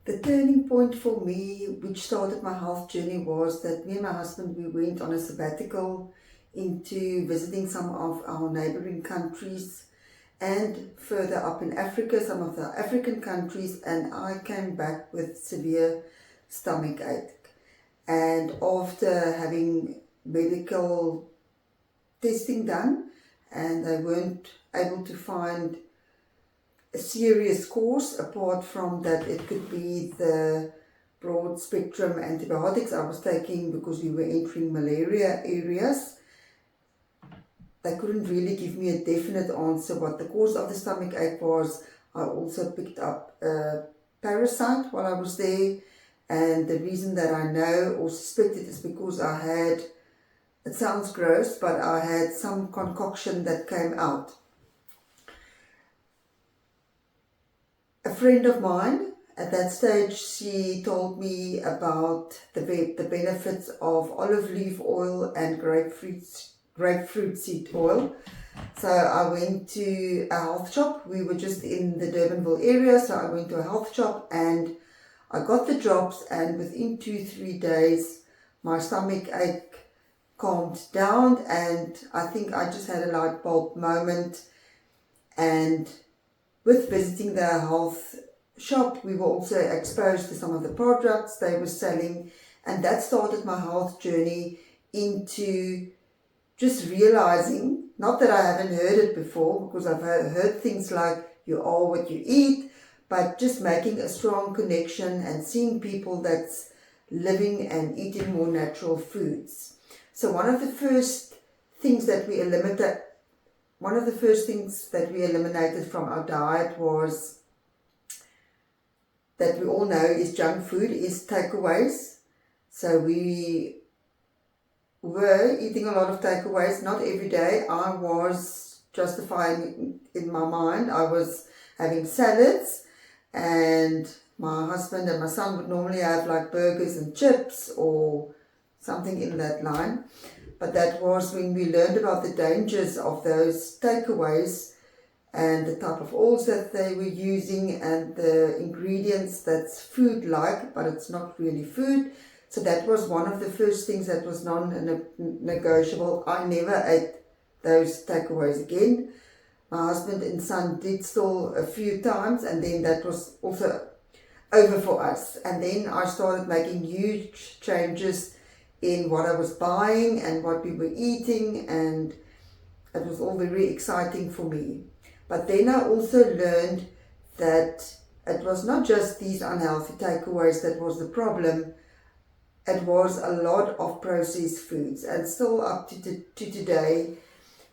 The turning point for me, which started my health journey, was that me and my husband, we went on a sabbatical into visiting some of our neighboring countries and further up in Africa, some of the African countries, and I came back with severe stomach ache. And after having medical testing done, and they weren't able to find a serious cause, apart from that it could be the broad spectrum antibiotics I was taking because we were entering malaria areas. They couldn't really give me a definite answer what the cause of the stomach ache was. I also picked up a parasite while I was there, and the reason that I know or suspected is because I had, it sounds gross, but I had some concoction that came out. A friend of mine at that stage, she told me about the benefits of olive leaf oil and grapefruit seed oil. So I went to a health shop. We were just in the Durbanville area, so I went to a health shop and I got the drops, and within 2-3 days my stomach ache calmed down, and I think I just had a light bulb moment. And with visiting the health shop, we were also exposed to some of the products they were selling, and that started my health journey into just realizing, not that I haven't heard it before, because I've heard things like you are what you eat, but just making a strong connection and seeing people that's living and eating more natural foods. So one of the first things that we eliminated from our diet was, that we all know is junk food, is takeaways. So we were eating a lot of takeaways, not every day. I was justifying in my mind. I was having salads, and my husband and my son would normally have like burgers and chips or something in that line. But that was when we learned about the dangers of those takeaways and the type of oils that they were using and the ingredients that's food-like, but it's not really food. So that was one of the first things that was non-negotiable. I never ate those takeaways again. My husband and son did still a few times, and then that was also over for us. And then I started making huge changes in what I was buying and what we were eating, and it was all very exciting for me. But then I also learned that it was not just these unhealthy takeaways that was the problem. It was a lot of processed foods, and still up to today,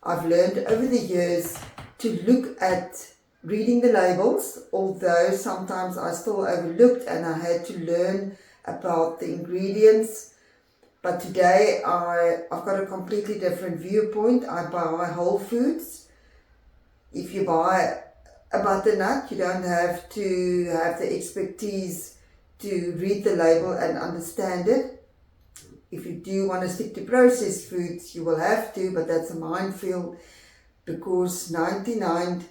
I've learned over the years to look at reading the labels, although sometimes I still overlooked and I had to learn about the ingredients. But today I've got a completely different viewpoint. I buy whole foods. If you buy a butternut, you don't have to have the expertise to read the label and understand it. If you do want to stick to processed foods, you will have to, but that's a minefield, because 99%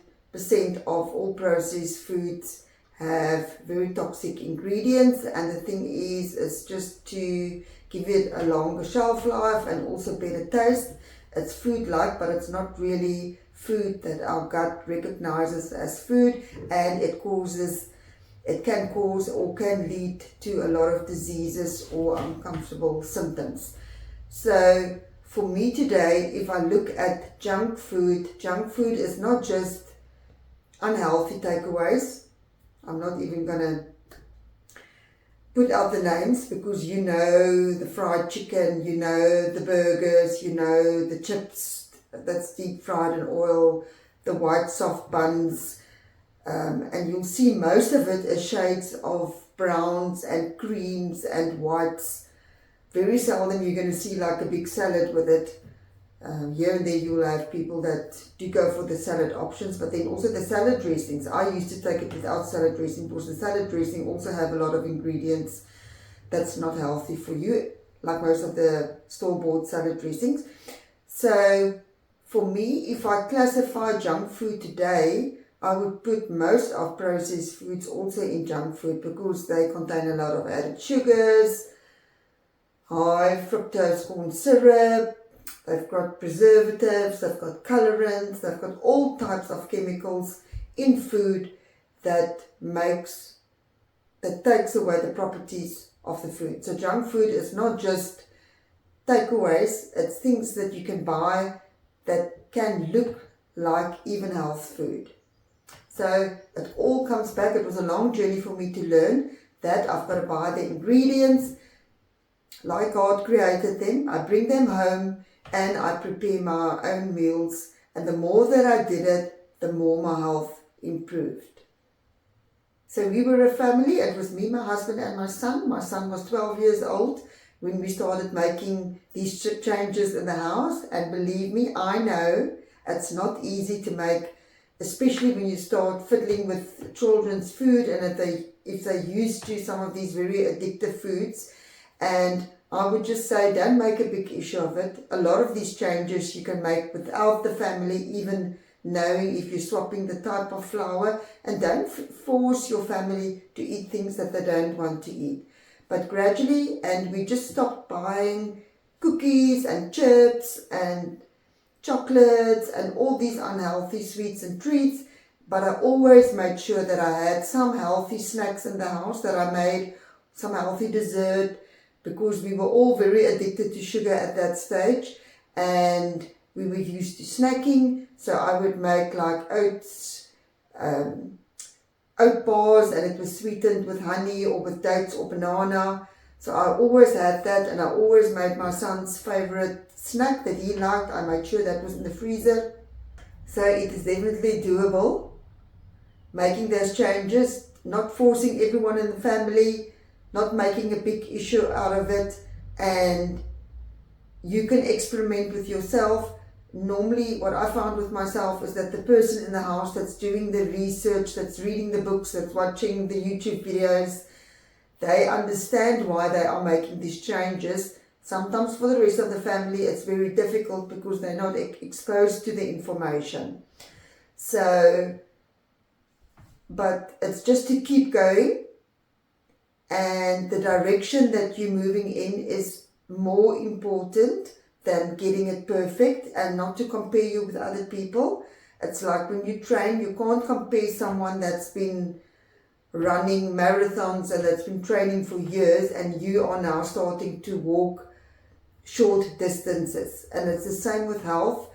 of all processed foods have very toxic ingredients, and the thing is just to give it a longer shelf life and also better taste. It's food-like, but it's not really food that our gut recognizes as food, and it can cause or can lead to a lot of diseases or uncomfortable symptoms. So for me today, if I look at junk food is not just unhealthy takeaways. I'm not even going to put out the names, because you know the fried chicken, you know the burgers, you know the chips that's deep fried in oil, the white soft buns, and you'll see most of it is shades of browns and creams and whites. Very seldom you're going to see like a big salad with it. Here and there you'll have people that do go for the salad options, but then also the salad dressings. I used to take it without salad dressing, because the salad dressing also have a lot of ingredients that's not healthy for you, like most of the store-bought salad dressings. So for me, if I classify junk food today, I would put most of processed foods also in junk food because they contain a lot of added sugars, high fructose corn syrup, they've got preservatives, they've got colorants, they've got all types of chemicals in food that takes away the properties of the food. So junk food is not just takeaways, it's things that you can buy that can look like even health food. So it all comes back. It was a long journey for me to learn that I've got to buy the ingredients like God created them. I bring them home and I prepare my own meals. And the more that I did it, the more my health improved. So we were a family. It was me, my husband and my son. My son was 12 years old when we started making these changes in the house. And believe me, I know it's not easy to make, especially when you start fiddling with children's food and if they're used to some of these very addictive foods. And I would just say, don't make a big issue of it. A lot of these changes you can make without the family even knowing, if you're swapping the type of flour. And don't force your family to eat things that they don't want to eat. But gradually, and we just stopped buying cookies and chips and chocolates and all these unhealthy sweets and treats, but I always made sure that I had some healthy snacks in the house, that I made some healthy dessert, because we were all very addicted to sugar at that stage and we were used to snacking. So I would make like oat bars, and it was sweetened with honey or with dates or banana. So I always had that, and I always made my son's favorite snack that he liked. I made sure that was in the freezer. So it is definitely doable, making those changes, not forcing everyone in the family, not making a big issue out of it, and you can experiment with yourself. Normally what I found with myself is that the person in the house that's doing the research, that's reading the books, that's watching the YouTube videos, they understand why they are making these changes. Sometimes for the rest of the family it's very difficult because they're not exposed to the information. So, but it's just to keep going, and the direction that you're moving in is more important than getting it perfect, and not to compare you with other people. It's like when you train, you can't compare someone that's been running marathons and that's been training for years, and you are now starting to walk short distances. And it's the same with health.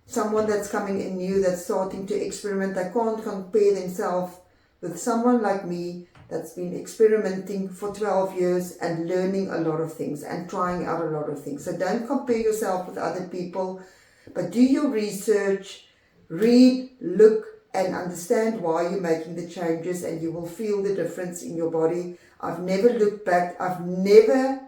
Someone that's coming in new, that's starting to experiment, they can't compare themselves with someone like me that's been experimenting for 12 years and learning a lot of things and trying out a lot of things. So don't compare yourself with other people, but do your research, read, look, and understand why you're making the changes, and you will feel the difference in your body. I've never looked back. I've never,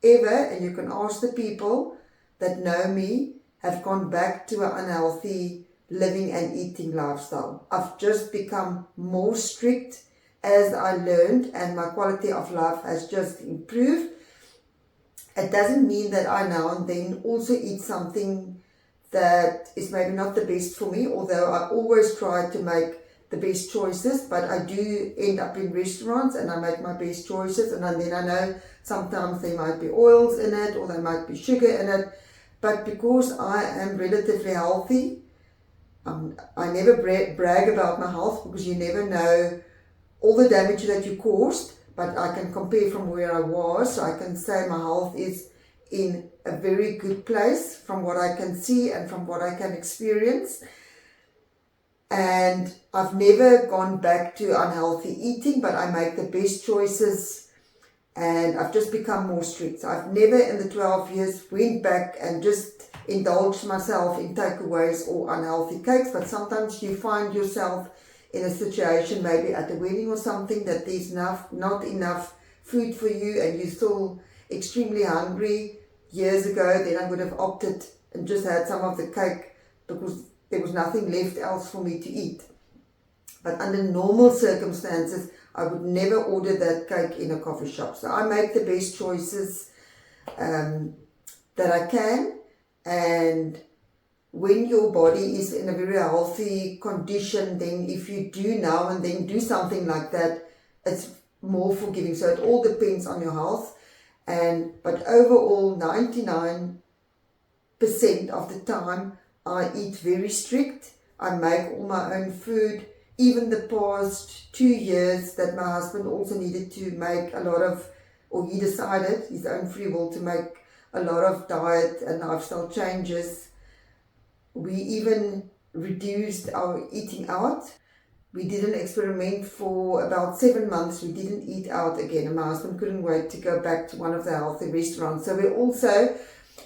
ever, and you can ask the people that know me, have gone back to an unhealthy living and eating lifestyle. I've just become more strict as I learned, and my quality of life has just improved. It doesn't mean that I now and then also eat something that is maybe not the best for me, although I always try to make the best choices, but I do end up in restaurants and I make my best choices, and then I know sometimes there might be oils in it or there might be sugar in it, but because I am relatively healthy, I never brag about my health, because you never know all the damage that you caused, but I can compare from where I was, so I can say my health is in a very good place from what I can see and from what I can experience. And I've never gone back to unhealthy eating, but I make the best choices, and I've just become more strict. So I've never in the 12 years went back and just indulged myself in takeaways or unhealthy cakes, but sometimes you find yourself in a situation, maybe at a wedding or something, that there's not enough food for you and you're still extremely hungry. Years ago, then I would have opted and just had some of the cake because there was nothing left else for me to eat. But under normal circumstances, I would never order that cake in a coffee shop. So I make the best choices that I can, and when your body is in a very healthy condition, then if you do now and then do something like that, it's more forgiving. So it all depends on your health. But overall, 99% of the time, I eat very strict. I make all my own food. Even the past 2 years that my husband also needed to make a lot of, or he decided, his own free will, to make a lot of diet and lifestyle changes. We even reduced our eating out. We did an experiment for about 7 months. We didn't eat out again, and my husband couldn't wait to go back to one of the healthy restaurants. So we also,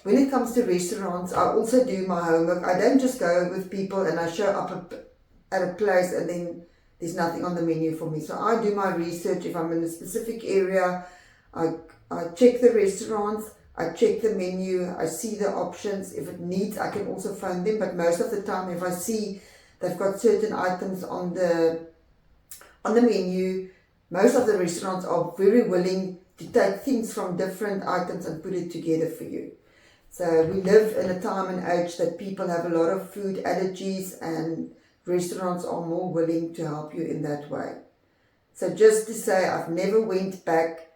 when it comes to restaurants, I also do my homework. I don't just go with people and I show up at a place and then there's nothing on the menu for me. So I do my research. If I'm in a specific area, I check the restaurants, I check the menu, I see the options. If it needs, I can also phone them. But most of the time, if I see they've got certain items on the menu, most of the restaurants are very willing to take things from different items and put it together for you. So we live in a time and age that people have a lot of food allergies, and restaurants are more willing to help you in that way. So just to say, I've never went back.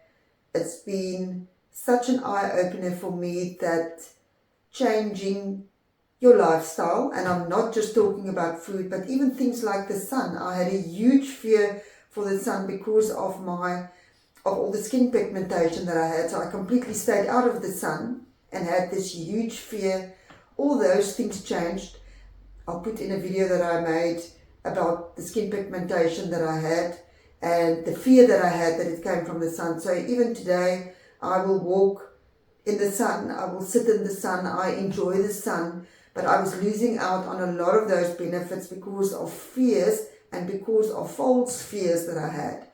It's been such an eye-opener for me, that changing your lifestyle, and I'm not just talking about food, but even things like the sun. I had a huge fear for the sun because of all the skin pigmentation that I had. So I completely stayed out of the sun and had this huge fear. All those things changed. I'll put in a video that I made about the skin pigmentation that I had and the fear that I had that it came from the sun. So even today, I will walk in the sun, I will sit in the sun, I enjoy the sun, but I was losing out on a lot of those benefits because of fears and because of false fears that I had.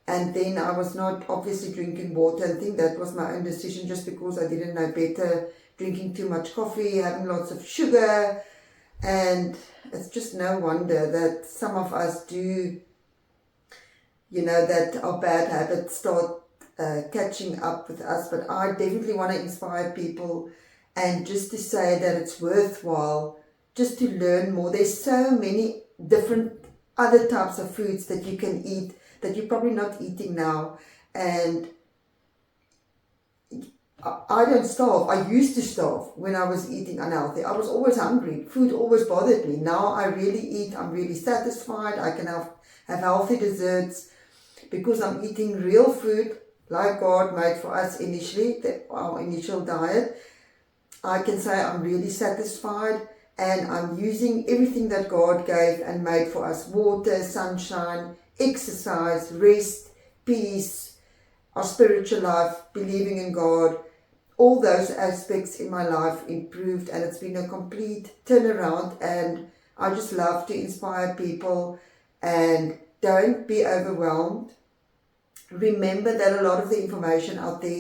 And then I was not obviously drinking water. I think that was my own decision, just because I didn't know better, drinking too much coffee, having lots of sugar. And it's just no wonder that some of us do, that our bad habits start catching up with us. But I definitely want to inspire people, and just to say that it's worthwhile just to learn more. There's so many different other types of foods that you can eat that you're probably not eating now. And I don't starve. I used to starve when I was eating unhealthy. I was always hungry. Food always bothered me. Now I really eat. I'm really satisfied. I can have healthy desserts because I'm eating real food like God made for us initially, our initial diet. I can say I'm really satisfied, and I'm using everything that God gave and made for us: water, sunshine, exercise, rest, peace, our spiritual life, believing in God. All those aspects in my life improved, and it's been a complete turnaround. And I just love to inspire people. And don't be overwhelmed. Remember that a lot of the information out there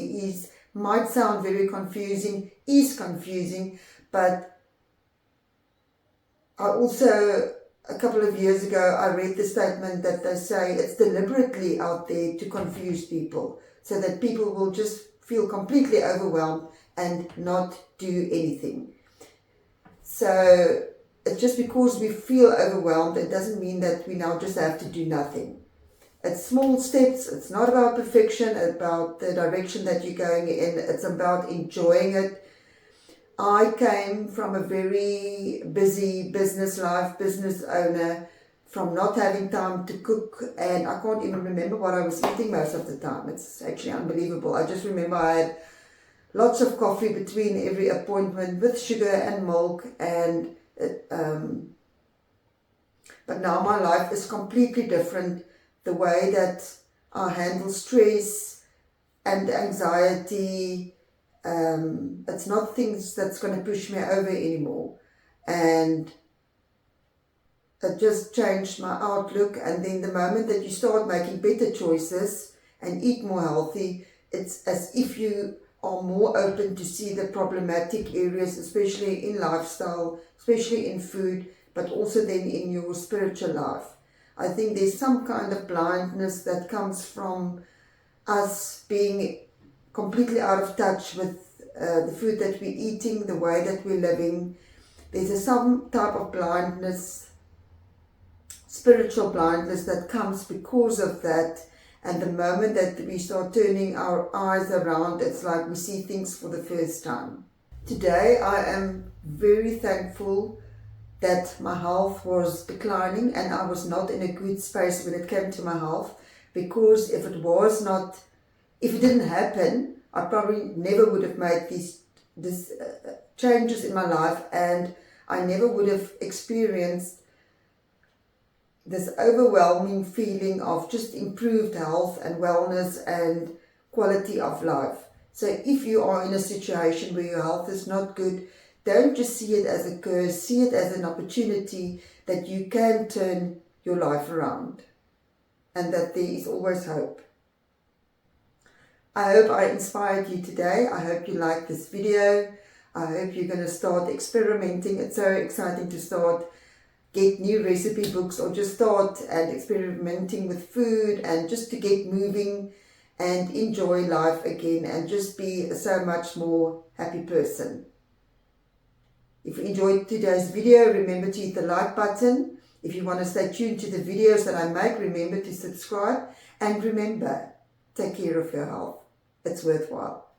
might sound very confusing, is confusing, but I also, a couple of years ago, I read the statement that they say it's deliberately out there to confuse people, so that people will just feel completely overwhelmed and not do anything. So it's just because we feel overwhelmed, it doesn't mean that we now just have to do nothing. It's small steps. It's not about perfection, about the direction that you're going in. It's about enjoying it. I came from a very busy business life, business owner, from not having time to cook, and I can't even remember what I was eating most of the time. It's actually unbelievable. I just remember I had lots of coffee between every appointment with sugar and milk, and but now my life is completely different. The way that I handle stress and anxiety, it's not things that's going to push me over anymore. And it just changed my outlook. And then the moment that you start making better choices and eat more healthy, it's as if you are more open to see the problematic areas, especially in lifestyle, especially in food, but also then in your spiritual life. I think there's some kind of blindness that comes from us being completely out of touch with the food that we're eating, the way that we're living. There's some type of blindness, spiritual blindness, that comes because of that. And the moment that we start turning our eyes around, it's like we see things for the first time. Today I am very thankful that my health was declining and I was not in a good space when it came to my health, because if it didn't happen, I probably never would have made these changes in my life, and I never would have experienced this overwhelming feeling of just improved health and wellness and quality of life. So if you are in a situation where your health is not good, don't just see it as a curse, see it as an opportunity that you can turn your life around and that there is always hope. I hope I inspired you today. I hope you liked this video. I hope you're going to start experimenting. It's so exciting to get new recipe books, or just start and experimenting with food, and just to get moving and enjoy life again and just be a so much more happy person. If you enjoyed today's video, remember to hit the like button. If you want to stay tuned to the videos that I make, remember to subscribe. And remember, take care of your health. It's worthwhile.